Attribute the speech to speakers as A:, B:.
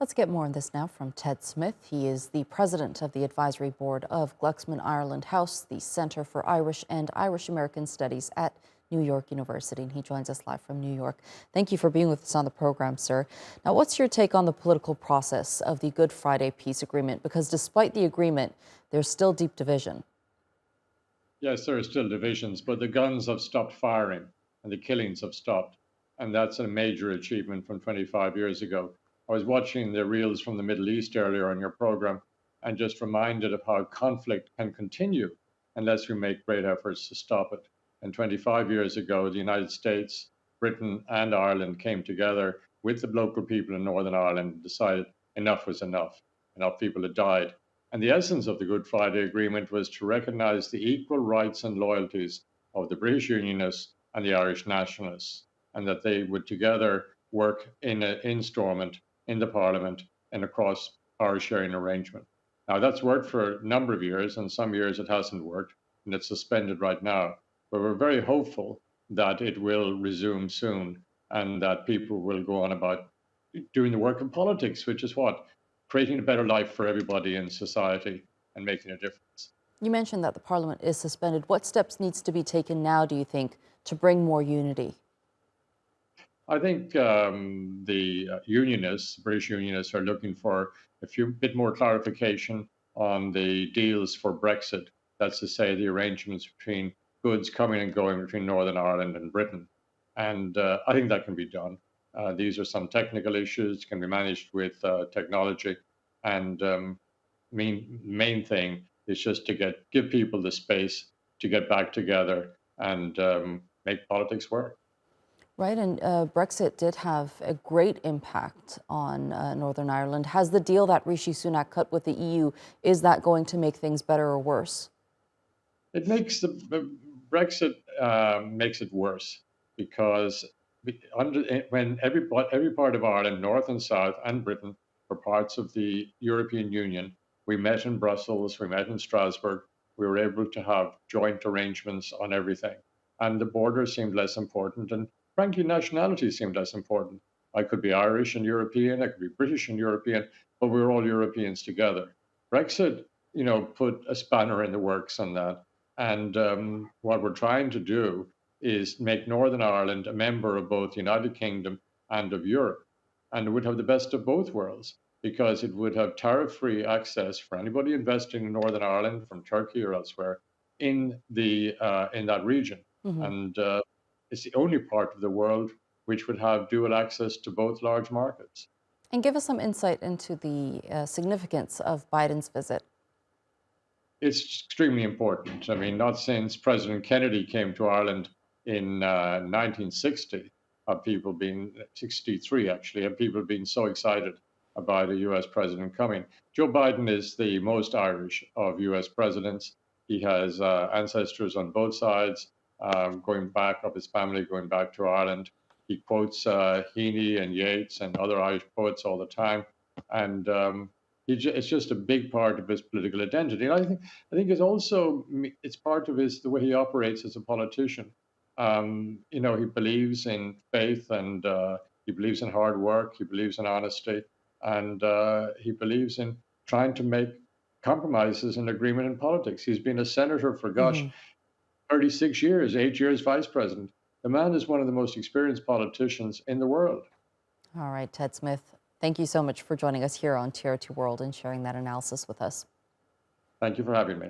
A: Let's get more on this now from Ted Smyth. He is the president of the advisory board of Glucksman Ireland House, the Center for Irish and Irish American Studies at New York University, and he joins us live from New York. Thank you for being with us on the program, sir. Now, what's your take on the political process of the Good Friday peace agreement? Because despite the agreement, there's still deep division.
B: Yes, there are still divisions, but the guns have stopped firing and the killings have stopped. And that's a major achievement from 25 years ago. I was watching the reels from the Middle East earlier on your program and just reminded of how conflict can continue unless we make great efforts to stop it. And 25 years ago, the United States, Britain, and Ireland came together with the local people in Northern Ireland and decided enough was enough. Enough people had died. And the essence of the Good Friday Agreement was to recognise the equal rights and loyalties of the British Unionists and the Irish nationalists, and that they would together work in an installment in the Parliament and across power sharing arrangement. Now, that's worked for a number of years, and some years it hasn't worked, and it's suspended right now. But we're very hopeful that it will resume soon and that people will go on about doing the work of politics, which is what? Creating a better life for everybody in society and making a difference.
A: You mentioned that the parliament is suspended. What steps needs to be taken now, do you think, to bring more unity?
B: I think the unionists, British unionists, are looking for a few bit more clarification on the deals for Brexit. That's to say, the arrangements between goods coming and going between Northern Ireland and Britain. And I think that can be done. These are some technical issues, can be managed with technology. And main thing is just to give people the space to get back together and make politics work.
A: Right, and Brexit did have a great impact on Northern Ireland. Has the deal that Rishi Sunak cut with the EU, is that going to make things better or worse?
B: It makes the Brexit makes it worse because when every part of Ireland, North and South, and Britain were parts of the European Union, we met in Brussels, we met in Strasbourg, we were able to have joint arrangements on everything, and the border seemed less important, and frankly, nationality seemed less important. I could be Irish and European, I could be British and European, but we were all Europeans together. Brexit, put a spanner in the works on that. And what we're trying to do is make Northern Ireland a member of both the United Kingdom and of Europe. And it would have the best of both worlds because it would have tariff-free access for anybody investing in Northern Ireland from Turkey or elsewhere in that region.
A: Hmm.
B: And it's the only part of the world which would have dual access to both large markets.
A: And give us some insight into the significance of Biden's visit.
B: It's extremely important. I mean, not since President Kennedy came to Ireland in 1960 have people been 63 actually have people been so excited about a U.S. president coming. Joe Biden is the most Irish of U.S. presidents. He has ancestors on both sides, going back of his family, going back to Ireland. He quotes Heaney and Yeats and other Irish poets all the time, and it's just a big part of his political identity. And I think it's part of the way he operates as a politician. He believes in faith and he believes in hard work. He believes in honesty, and he believes in trying to make compromises and agreement in politics. He's been a senator for gosh,
A: Hmm.
B: 36 years, 8 years vice president. The man is one of the most experienced politicians in the world.
A: All right, Ted Smyth, thank you so much for joining us here on TRT World and sharing that analysis with us.
B: Thank you for having me.